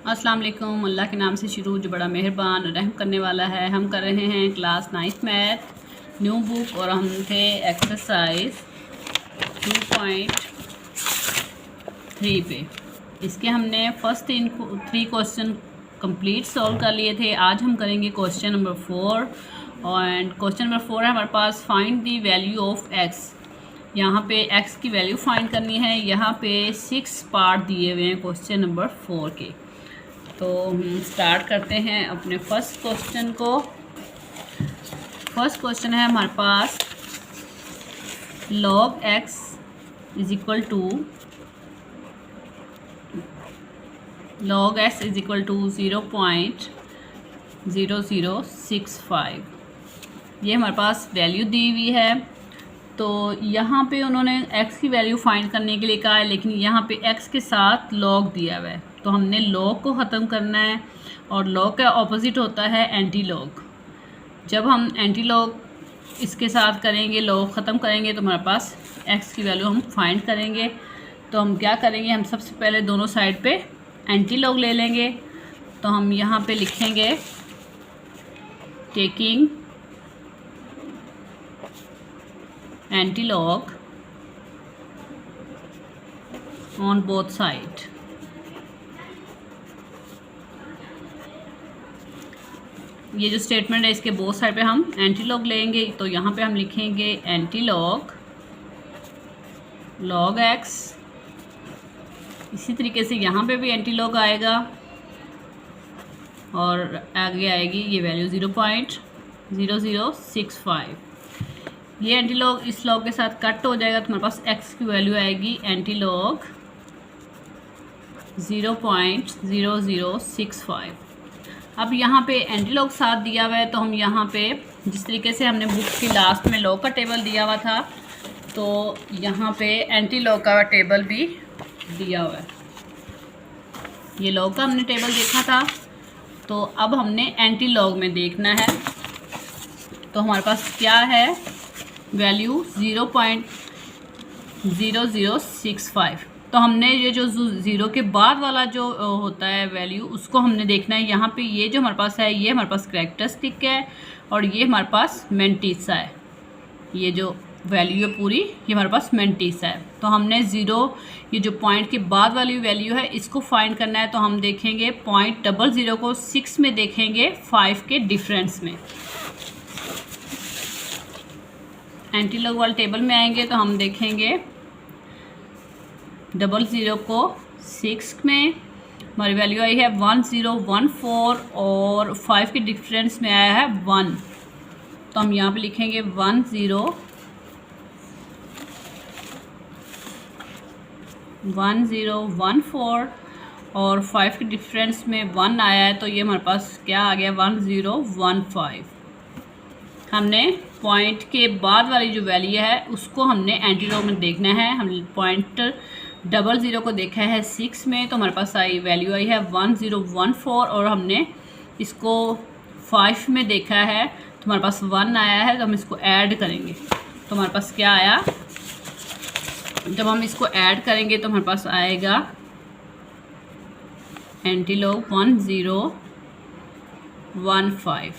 अस्सलाम वालेकुम। अल्लाह के नाम से शुरू जो बड़ा मेहरबान और रहम करने वाला है। हम कर रहे हैं class 9th math new book और हम थे एक्सरसाइज 2.3 पे। इसके हमने फर्स्ट 3 क्वेश्चन कंप्लीट सॉल्व कर लिए थे। आज हम करेंगे क्वेश्चन नंबर 4 और क्वेश्चन नंबर 4 है हमारे पास find the value of x. यहाँ पे x की वैल्यू फाइंड करनी है। यहाँ पे 6 पार्ट दिए हुए हैं क्वेश्चन नंबर 4 के। तो हम स्टार्ट करते हैं अपने फर्स्ट क्वेश्चन को। फर्स्ट क्वेश्चन है हमारे पास log x is equal to 0.0065। ये हमारे पास वैल्यू दी हुई है। तो यहाँ पे उन्होंने x की वैल्यू फाइंड करने के लिए कहा है, लेकिन यहाँ पे x के साथ log दिया हुआ है। तो हमने log को ख़त्म करना है और log का ऑपोजिट होता है एंटी log। जब हम एंटी log इसके साथ करेंगे, log ख़त्म करेंगे, तो हमारे पास x की वैल्यू हम फाइंड करेंगे। तो हम क्या करेंगे, हम सबसे पहले दोनों साइड पे एंटी log ले लेंगे। तो हम यहाँ पे लिखेंगे taking anti log on both side. ये जो स्टेटमेंट है इसके बोथ साइड पे हम एंटी log लेंगे। तो यहाँ पे हम लिखेंगे एंटी log log x। इसी तरीके से यहाँ पे भी एंटी log आएगा और आगे आएगी ये वैल्यू 0.0065। ये एंटी log इस log के साथ कट हो जाएगा तो हमारे पास x की वैल्यू आएगी एंटी log 0.0065। अब यहाँ पे एंटी log साथ दिया हुआ है, तो हम यहाँ पे जिस तरीके से हमने बुक की लास्ट में log का टेबल दिया हुआ था, तो यहाँ पे एंटी log का टेबल भी दिया हुआ है। ये log का हमने टेबल देखा था, तो अब हमने एंटी log में देखना है। तो हमारे पास क्या है, वैल्यू 0.0065। तो हमने ये जो ज़ीरो के बाद वाला जो होता है वैल्यू, उसको हमने देखना है। यहाँ पे ये जो हमारे पास है, ये हमारे पास कैरेक्टरिस्टिक है और ये हमारे पास मेंटिसा है। ये जो वैल्यू है पूरी, ये हमारे पास मेंटिसा है। तो हमने ये जो पॉइंट के बाद वाली वैल्यू है, इसको फाइंड करना है। तो हम देखेंगे 0.00 को 6 में देखेंगे 5 के डिफरेंस में। एंटी log वाले टेबल में आएंगे तो हम देखेंगे 00 को 6 में हमारी वैल्यू आई है 1014 और 5 के डिफरेंस में आया है 1। तो हम यहाँ पे लिखेंगे 1014 और 5 के डिफरेंस में 1 आया है। तो ये हमारे पास क्या आ गया, 1015। हमने पॉइंट के बाद वाली जो वैल्यू है उसको हमने एंटी log में देखना है। हम 0.00 को देखा है 6 में, तो हमारे पास वैल्यू आई है 1014 और हमने इसको 5 में देखा है तो हमारे पास 1 आया है। तो हम इसको ऐड करेंगे तो हमारे पास क्या आया, जब हम इसको ऐड करेंगे तो हमारे पास आएगा एंटी log 1015।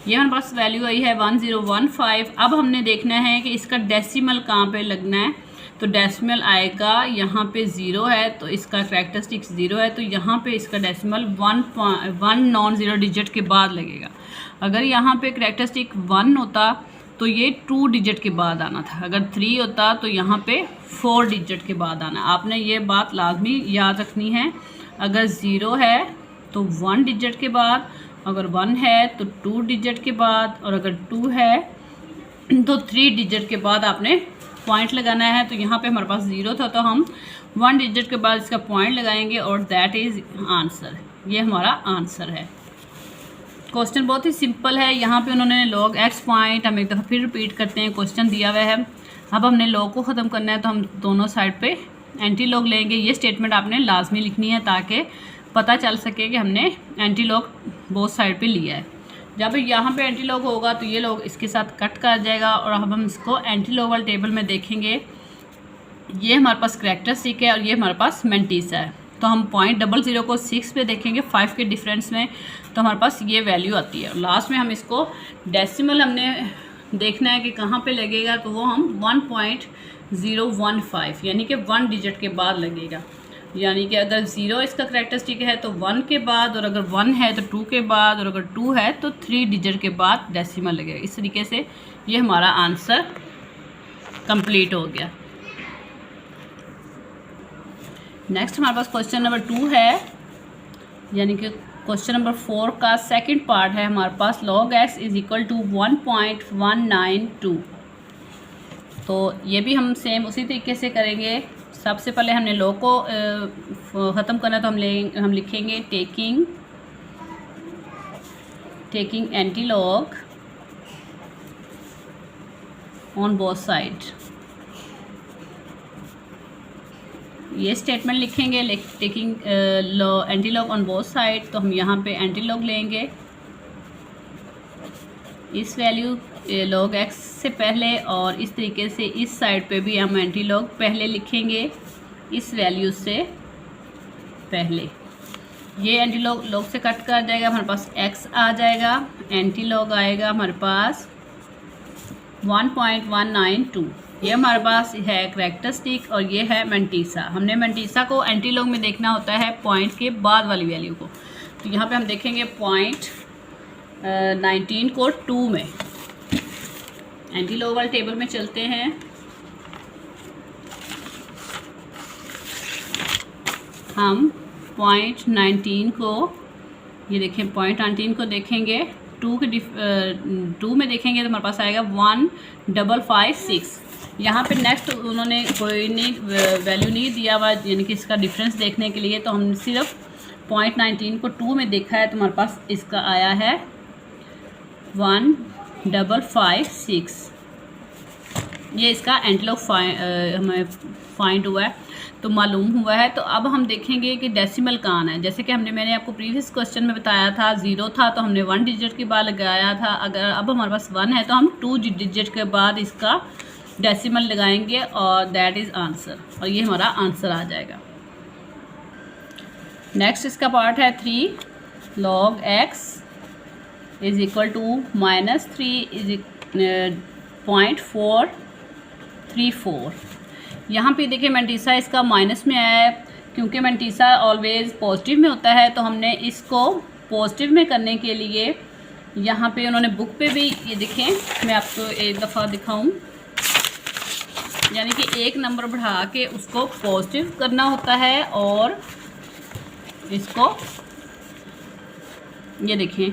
ये हमारे पास वैल्यू आई है 1015। अब हमने देखना है कि इसका डेसिमल कहाँ पे लगना है। तो डेसिमल आएगा, यहाँ पे 0 है तो इसका कैरेक्टरिस्टिक 0 है, तो यहाँ पे इसका डेसिमल 1 नॉन ज़ीरो डिजिट के बाद लगेगा। अगर यहाँ पे कैरेक्टरिस्टिक 1 होता तो ये 2 डिजिट के बाद आना था। अगर 3 होता तो यहाँ पे 4 डिजिट के बाद आना। आपने ये बात लाजमी याद रखनी है। अगर 0 है तो 1 डिजिट के बाद, अगर 1 है तो 2 डिजिट के बाद, और अगर 2 है तो 3 डिजिट के बाद आपने पॉइंट लगाना है। तो यहाँ पे हमारे पास 0 था तो हम 1 डिजिट के बाद इसका पॉइंट लगाएंगे और दैट इज़ आंसर। ये हमारा आंसर है। क्वेश्चन बहुत ही सिंपल है। यहाँ पे उन्होंने log x पॉइंट, हम एक दफ़ा फिर रिपीट करते हैं, क्वेश्चन दिया हुआ है। अब हमने log को ख़त्म करना है तो हम दोनों साइड पे एंटी log लेंगे। ये स्टेटमेंट आपने लाजमी लिखनी है ताकि पता चल सके कि हमने एंटी log बोथ साइड पे लिया है। जब यहाँ पे एंटी log होगा तो ये log इसके साथ कट कर जाएगा और अब हम इसको एंटी log वाले टेबल में देखेंगे। ये हमारे पास कैरेक्टरिस्टिक है और ये हमारे पास मेंटिसा है। तो हम 0.00 को 6 पे देखेंगे 5 के डिफरेंस में, तो हमारे पास ये वैल्यू आती है। और लास्ट में हम इसको डेसिमल हमने देखना है कि कहाँ पे लगेगा, तो वो हम 1.015 यानी कि 1 डिजिट के बाद लगेगा। यानी कि अगर 0 इसका करैक्टरिस्टिक है तो 1 के बाद, और अगर 1 है तो 2 के बाद, और अगर 2 है तो 3 डिजिट के बाद डेसिमल लगेगा। इस तरीके से ये हमारा आंसर कंप्लीट हो गया। नेक्स्ट हमारे पास क्वेश्चन नंबर 2 है, यानी कि क्वेश्चन नंबर 4 का सेकंड पार्ट है हमारे पास। log x is equal to 1.192। तो ये भी हम सेम उसी तरीके से करेंगे। सबसे पहले हमने log को ख़त्म करना, तो हम लिखेंगे taking anti log on both side. ये स्टेटमेंट लिखेंगे taking anti log on both side. तो हम यहाँ पे एंटी लॉग लेंगे इस वैल्यू log x से पहले, और इस तरीके से इस साइड पे भी हम एंटी लॉग पहले लिखेंगे इस वैल्यू से पहले। ये एंटी लॉग से कट कर जाएगा, हमारे पास x आ जाएगा, एंटी लॉग आएगा हमारे पास 1.192। ये हमारे पास है करैक्टरिस्टिक और ये है मैंटीसा। हमने मैंटीसा को एंटी लॉग में देखना होता है पॉइंट के बाद वाली वैल्यू को। तो यहाँ पे हम देखेंगे 0.19 को 2 में, एंटी लॉग वाले टेबल में चलते हैं। हम 0.19 को, ये देखें 0.19 को देखेंगे 2 में देखेंगे तो हमारे पास आएगा 1556। यहाँ पे नेक्स्ट उन्होंने कोई नहीं वैल्यू नहीं दिया हुआ, यानी कि इसका डिफरेंस देखने के लिए। तो हम सिर्फ 0.19 को 2 में देखा है, तो हमारे पास इसका आया है 1556। ये इसका एंटी लॉग हमें फाइंड हुआ है, तो मालूम हुआ है। तो अब हम देखेंगे कि डेसिमल कहाँ है। जैसे कि मैंने आपको प्रीवियस क्वेश्चन में बताया था 0 था तो हमने 1 डिजिट के बाद लगाया था। अगर अब हमारे पास 1 है तो हम 2 डिजिट के बाद इसका डेसिमल लगाएंगे और दैट इज़ आंसर, और ये हमारा आंसर आ जाएगा। नेक्स्ट इसका पार्ट है 3 log x is equal to -3 is 0.434। यहाँ पे देखिए मैंटीसा इसका माइनस में आया है, क्योंकि मैंटीसा ऑलवेज पॉजिटिव में होता है। तो हमने इसको पॉजिटिव में करने के लिए यहाँ पे उन्होंने बुक पे भी, ये देखें मैं आपको एक दफ़ा दिखाऊं, यानी कि एक नंबर बढ़ा के उसको पॉजिटिव करना होता है, और इसको ये देखें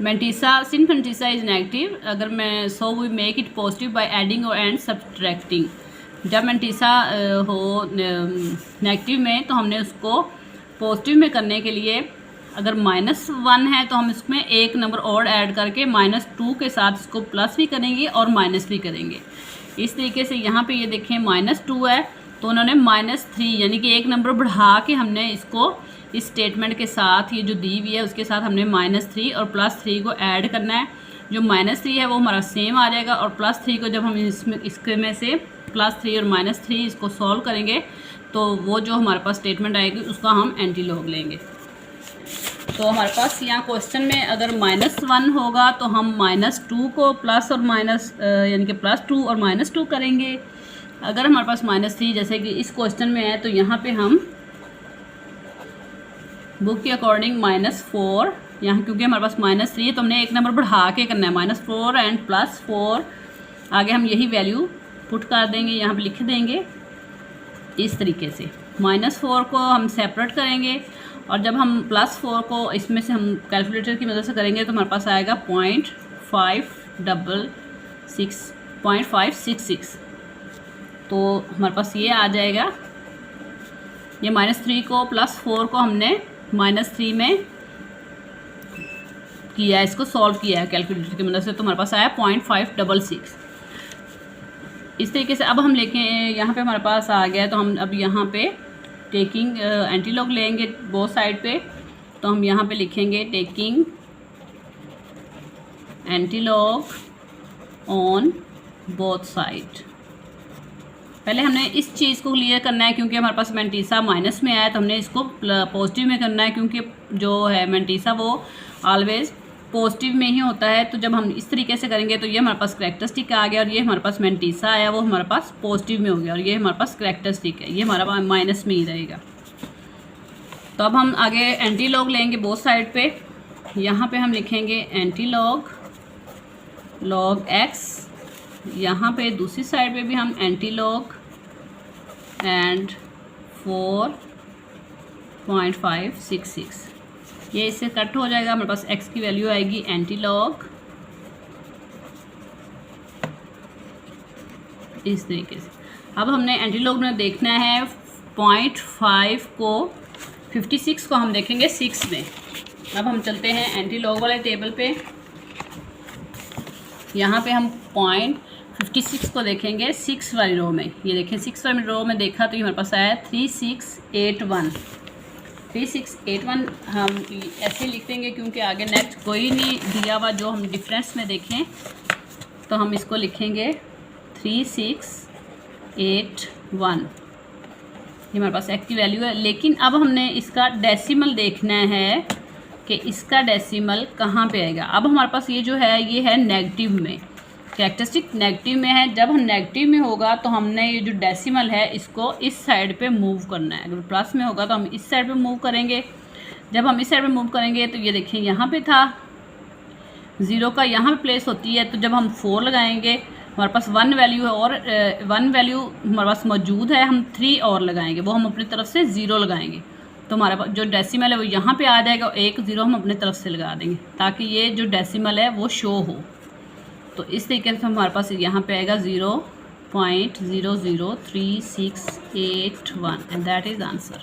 mantissa since mantissa is negative, अगर मैं so we make it positive by adding और एंड सब्ट्रैक्टिंग। जब मैंटीसा हो नेगेटिव में तो हमने उसको पॉजिटिव में करने के लिए, अगर -1 है तो हम इसमें एक नंबर और ऐड करके -2 के साथ इसको प्लस भी करेंगे और माइनस भी करेंगे। इस तरीके से यहाँ पे ये देखें -2 है तो उन्होंने -3 यानी कि एक नंबर बढ़ा के हमने इसको इस स्टेटमेंट के साथ, ये जो दी हुई है उसके साथ हमने -3 और +3 को ऐड करना है। जो -3 है वो हमारा सेम आ जाएगा, और +3 को जब हम इसके में से +3 और -3 इसको सॉल्व करेंगे तो वो जो हमारे पास स्टेटमेंट आएगी उसका हम एंटी लॉग लेंगे। तो हमारे पास यहाँ क्वेश्चन में अगर -1 होगा तो हम -2 को प्लस और माइनस यानी कि +2 और -2 करेंगे। अगर हमारे पास -3 जैसे कि इस क्वेश्चन में है तो यहाँ पे हम बुक के अकॉर्डिंग -4, यहाँ क्योंकि हमारे पास -3 है तो हमने एक नंबर बढ़ा के करना है, -4 एंड +4 आगे हम यही वैल्यू पुट कर देंगे, यहाँ पे लिख देंगे इस तरीके से। -4 को हम सेपरेट करेंगे, और जब हम +4 को इसमें से हम कैलकुलेटर की मदद से करेंगे तो हमारे पास आएगा 0.566। तो हमारे पास ये आ जाएगा। ये -3 को +4 को हमने -3 में किया है, इसको सॉल्व किया है कैलकुलेटर की मदद से, तो हमारे पास आया 0.566। इस तरीके से अब हम लेके यहाँ पे हमारे पास आ गया, तो हम अब यहाँ पे टेकिंग एंटी लॉग लेंगे बोथ साइड पे। तो हम यहाँ पे लिखेंगे taking anti log on both side. पहले हमने इस चीज़ को क्लियर करना है क्योंकि हमारे पास मैंटीसा माइनस में आया, तो हमने इसको पॉजिटिव में करना है क्योंकि जो है मैंटीसा वो ऑलवेज पॉजिटिव में ही होता है। तो जब हम इस तरीके से करेंगे तो ये हमारे पास करैक्टरिस्टिक आ गया और ये हमारे पास मैंटीसा आया वो हमारे पास पॉजिटिव में हो गया और ये हमारे पास करैक्टरिस्टिक है, ये हमारा माइनस में ही रहेगा। तो अब हम आगे एंटी लॉग लेंगे बोथ साइड पे। यहाँ पे हम लिखेंगे एंटी लॉग लॉग एक्स, यहाँ पे दूसरी साइड पे भी हम एंटी लॉग एंड 4.566, ये इससे कट हो जाएगा, हमारे पास x की वैल्यू आएगी एंटी लॉग इस तरीके से। अब हमने एंटी लॉग में देखना है 0.5 को 56 को हम देखेंगे 6 में। अब हम चलते हैं एंटी लॉग वाले टेबल पे, यहाँ पे हम 0.56 को देखेंगे 6 वाली रो में। ये देखें 6 वाली रो में देखा तो ये हमारे पास आया 3681। 3681 हम ऐसे लिख देंगे क्योंकि आगे नेक्स्ट कोई नहीं दिया हुआ जो हम डिफरेंस में देखें, तो हम इसको लिखेंगे 3681, ये हमारे पास x की वैल्यू है। लेकिन अब हमने इसका डेसिमल देखना है कि इसका डेसिमल कहाँ पे आएगा। अब हमारे पास ये जो है ये है नेगेटिव में, कैरेक्टरिस्टिक नेगेटिव में है। जब हम नेगेटिव में होगा तो हमने ये जो डेसिमल है इसको इस साइड पे मूव करना है। अगर प्लस में होगा तो हम इस साइड पे मूव करेंगे। जब हम इस साइड पे मूव करेंगे तो ये देखिए यहाँ पे था 0 का यहाँ पे प्लेस होती है, तो जब हम 4 लगाएंगे हमारे पास 1 वैल्यू है और 1 वैल्यू हमारे पास मौजूद है, हम 3 और लगाएंगे, वो हम अपनी तरफ से 0 लगाएंगे तो हमारे पास जो डेसिमल है वो यहाँ पे आ जाएगा और 1 0 हम अपनी तरफ से लगा देंगे ताकि ये जो डेसिमल है वो शो हो। तो इस तरीके से हमारे पास यहाँ पे आएगा 0.00368 एंड दैट इज़ आंसर।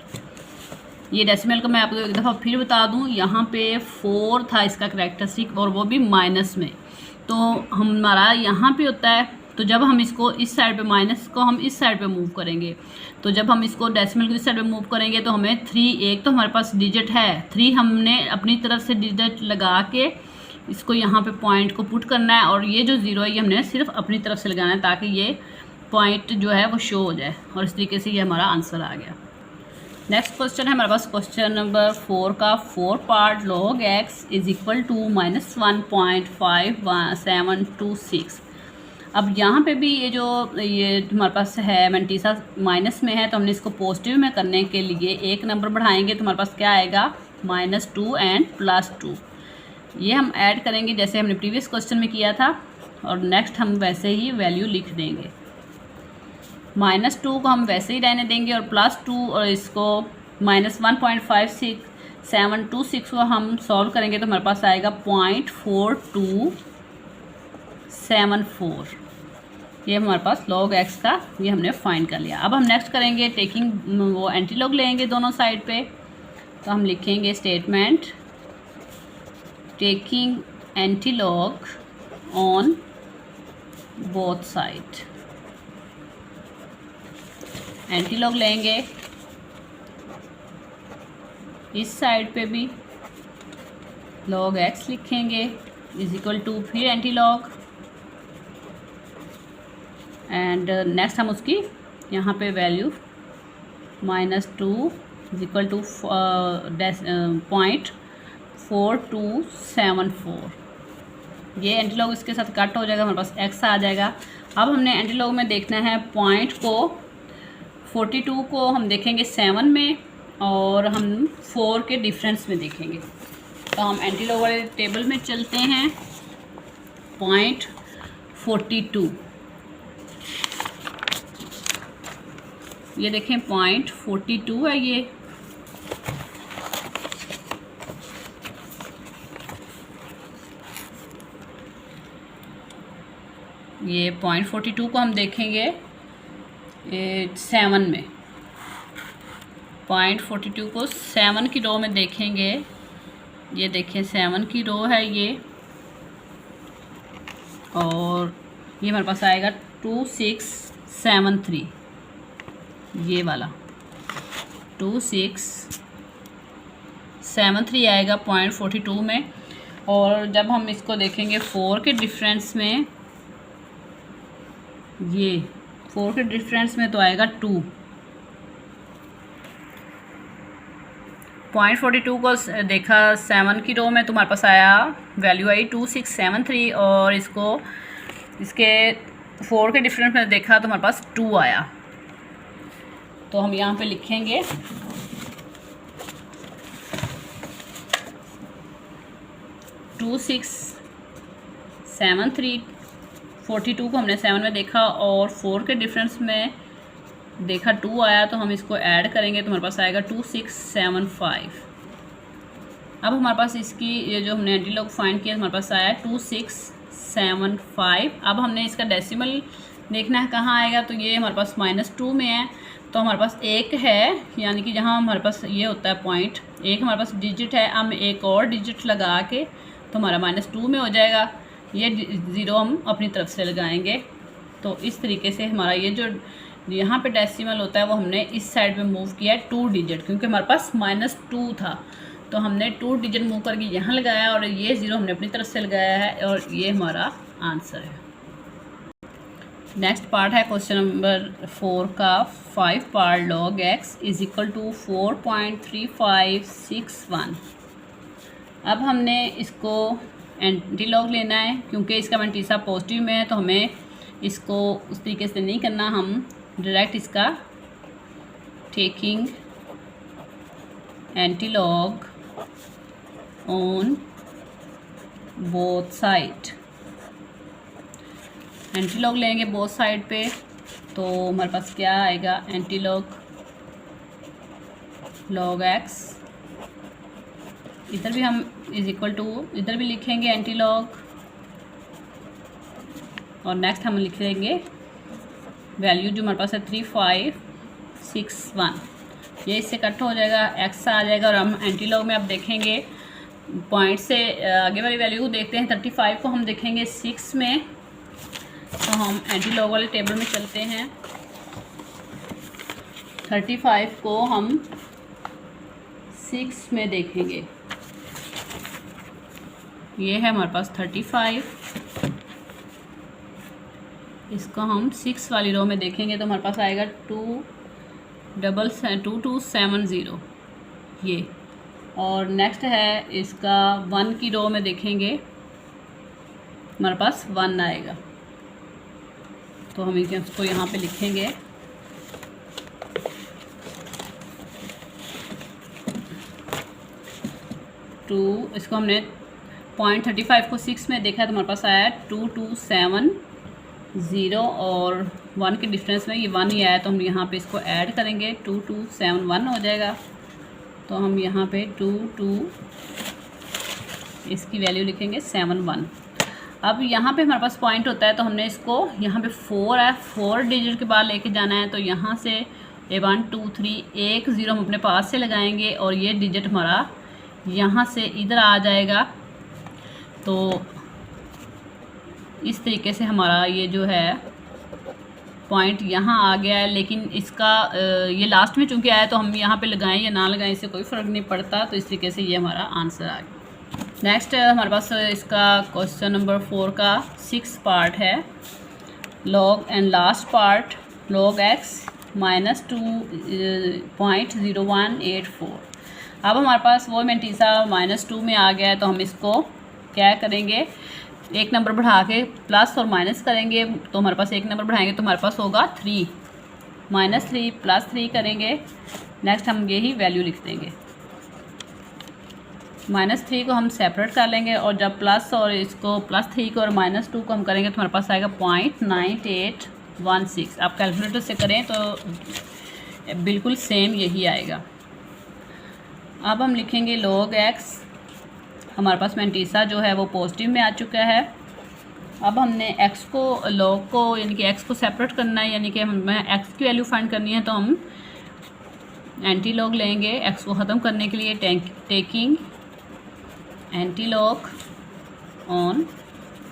ये डेसिमल को मैं आपको एक दफ़ा फिर बता दूँ, यहाँ पे 4 था इसका करैक्टरिस्टिक और वो भी माइनस में, तो हमारा यहाँ पे होता है। तो जब हम इसको इस साइड पे माइनस को हम इस साइड पे मूव करेंगे, तो जब हम इसको डेसिमल को इस साइड पे मूव करेंगे तो हमें 3 एक तो हमारे पास डिजिट है 3, हमने अपनी तरफ से डिजिट लगा के इसको यहाँ पे पॉइंट को पुट करना है और ये जो 0 है ये हमने सिर्फ अपनी तरफ से लगाना है ताकि ये पॉइंट जो है वो शो हो जाए और इस तरीके से ये हमारा आंसर आ गया। नेक्स्ट क्वेश्चन है हमारे पास क्वेश्चन नंबर 4 का 4 part log x is equal to -1.5726। अब यहाँ पे भी ये जो ये हमारे पास है मैंटीसा माइनस में है, तो हमने इसको पॉजिटिव में करने के लिए एक नंबर बढ़ाएंगे तो हमारे पास क्या आएगा -2 एंड +2। ये हम ऐड करेंगे जैसे हमने प्रीवियस क्वेश्चन में किया था और नेक्स्ट हम वैसे ही वैल्यू लिख देंगे। -2 को हम वैसे ही रहने देंगे और +2 और इसको -1.56726 को हम सॉल्व करेंगे तो हमारे पास आएगा 0.4274। ये हमारे पास log x का ये हमने फाइंड कर लिया। अब हम नेक्स्ट करेंगे टेकिंग वो एंटी लॉग लेंगे दोनों साइड पे, तो हम लिखेंगे statement taking anti log on both side. Anti log लेंगे इस साइड पे भी log x लिखेंगे इज इक्वल टू फिर एंटी लॉग एंड नेक्स्ट हम उसकी यहाँ पे वैल्यू -2 इज इक्वल टू 0.4274। ये एंटी लॉग इसके साथ कट हो जाएगा, हमारे पास x आ जाएगा। अब हमने एंटी लॉग में देखना है पॉइंट को 42 को हम देखेंगे 7 में और हम 4 के डिफरेंस में देखेंगे। तो हम एंटी लॉग वाले टेबल में चलते हैं। 0.42 ये देखें 0.42 है ये 0.42 को हम देखेंगे 7 में। 0.42 को 7 की रो में देखेंगे, ये देखें 7 की रो है ये और ये हमारे पास आएगा 2673, ये वाला 2673 आएगा 0.42 में। और जब हम इसको देखेंगे 4 के डिफरेंस में, ये 4 के डिफरेंस में तो आएगा 2। 0.42 को देखा 7 की रो में, तुम्हारे पास आया वैल्यू आई 2673, और इसको इसके 4 के डिफरेंस में देखा तो हमारे पास 2 आया। तो हम यहाँ पे लिखेंगे 2673, 42 को हमने 7 में देखा और 4 के डिफरेंस में देखा 2 आया, तो हम इसको ऐड करेंगे तो हमारे पास आएगा 2675। अब हमारे पास इसकी ये जो हमने एंटीलॉग फाइंड किया हमारे पास आया 2675। अब हमने इसका डेसिमल देखना है कहाँ आएगा, तो ये हमारे पास -2 में है, तो हमारे पास 1 है, यानी कि जहाँ हमारे पास ये होता है पॉइंट, 1 हमारे पास डिजिट है, हम एक और डिजिट लगा के तो हमारा -2 में हो जाएगा। ये 0 हम अपनी तरफ से लगाएंगे। तो इस तरीके से हमारा ये जो यहाँ पे डेसिमल होता है वो हमने इस साइड पे मूव किया है 2 डिजिट, क्योंकि हमारे पास -2 था, तो हमने 2 डिजिट मूव करके यहाँ लगाया और ये 0 हमने अपनी तरफ से लगाया है, और ये हमारा आंसर है। नेक्स्ट पार्ट है क्वेश्चन नंबर 4 का 5 part log x is equal to 4.3561। अब हमने इसको एंटी लॉग लेना है, क्योंकि इसका मैंटीसा पॉजिटिव में है, तो हमें इसको उस तरीके से नहीं करना, हम डायरेक्ट इसका taking anti log on both side, anti log लेंगे बोथ साइड पे, तो हमारे पास क्या आएगा, एंटी लॉग log x, इधर भी हम इज इक्वल टू इधर भी लिखेंगे एंटी लॉग, और नेक्स्ट हम लिख देंगे वैल्यू जो हमारे पास है 3561, ये इससे कट हो जाएगा, x आ जाएगा, और हम एंटी लॉग में अब देखेंगे पॉइंट से आगे वाली वैल्यू को देखते हैं। 35 को हम देखेंगे 6 में, तो हम एंटी लॉग वाले टेबल में चलते हैं। 35 को हम 6 में देखेंगे, ये है हमारे पास 35, इसको हम 6 वाली रो में देखेंगे तो हमारे पास आएगा 2270 ये, और नेक्स्ट है इसका 1 की रो में देखेंगे हमारे पास 1 आएगा, तो हम इसको यहाँ पे लिखेंगे 2, इसको हमने 0.35 को 6 में देखा है तो हमारे पास आया 2270, और 1 के डिफरेंस में ये 1 ही आया, तो हम यहाँ पे इसको ऐड करेंगे 2271 हो जाएगा। तो हम यहाँ पे 22 इसकी वैल्यू लिखेंगे 71। अब यहाँ पे हमारे पास पॉइंट होता है, तो हमने इसको यहाँ पे 4 है, 4 डिजिट के बाद लेके जाना है, तो यहाँ से 1 2 3 1 0 हम अपने पास से लगाएंगे, और ये डिजिट हमारा यहाँ से इधर आ जाएगा। तो इस तरीके से हमारा ये जो है पॉइंट यहाँ आ गया है, लेकिन इसका ये लास्ट में चूँकि आया तो हम यहाँ पे लगाएं या ना लगाएं इससे कोई फ़र्क नहीं पड़ता, तो इस तरीके से ये हमारा आंसर आ गया। नेक्स्ट हमारे पास इसका क्वेश्चन नंबर 4 का 6 पार्ट है, log and last part log x -2.0184। अब हमारे पास वो मैंटीसा -2 में आ गया है, तो हम इसको क्या करेंगे, एक नंबर बढ़ा के प्लस और माइनस करेंगे, तो हमारे पास एक नंबर बढ़ाएंगे तो हमारे पास होगा 3, -3 +3 करेंगे, नेक्स्ट हम यही वैल्यू लिख देंगे। -3 को हम सेपरेट कर लेंगे, और जब प्लस और इसको +3 को और -2 को हम करेंगे तो हमारे पास आएगा 0.9816। आप कैलकुलेटर से करें तो बिल्कुल सेम यही आएगा। अब हम लिखेंगे log x, हमारे पास मैंटीसा जो है वो पॉजिटिव में आ चुका है। अब हमने x को log को यानी कि x को सेपरेट करना है, यानी कि हमें x की वैल्यू फाइंड करनी है, तो हम एंटी लॉग लेंगे x को ख़त्म करने के लिए, taking anti log on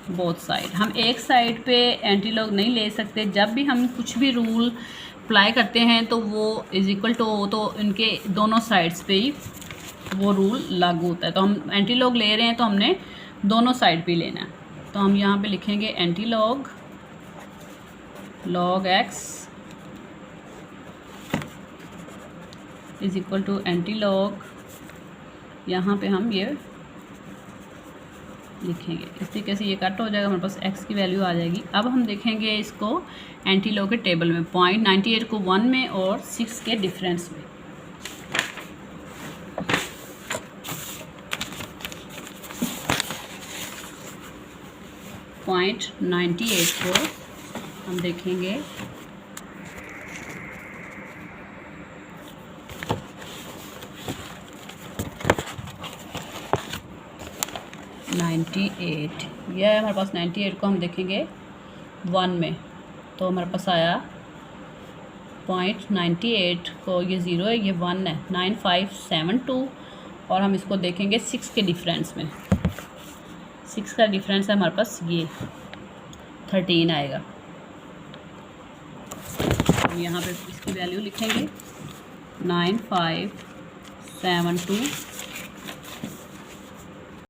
both side. हम एक साइड पे एंटी लॉग नहीं ले सकते, जब भी हम कुछ भी रूल अप्लाई करते हैं तो वो इज इक्वल टू, तो इनके दोनों साइड्स पे ही वो रूल लागू होता है। तो हम एंटी लॉग ले रहे हैं तो हमने दोनों साइड पे लेना है, तो हम यहाँ पे लिखेंगे anti log log x is equal to anti log, यहाँ पे हम ये लिखेंगे। इस तरीके से ये कट हो जाएगा, हमारे पास x की वैल्यू आ जाएगी। अब हम देखेंगे इसको एंटी लॉग के टेबल में, 0.98 को 1 में और 6 के डिफरेंस में। पॉइंट 98 को हम देखेंगे 98, यह है हमारे पास। 98 को हम देखेंगे 1 में, तो हमारे पास आया 0.98 को, ये 0 है, ये 1 है, 9572। और हम इसको देखेंगे 6 के डिफरेंस में। 6 का डिफरेंस है हमारे पास ये 13 आएगा। हम यहाँ पे इसकी वैल्यू लिखेंगे 9572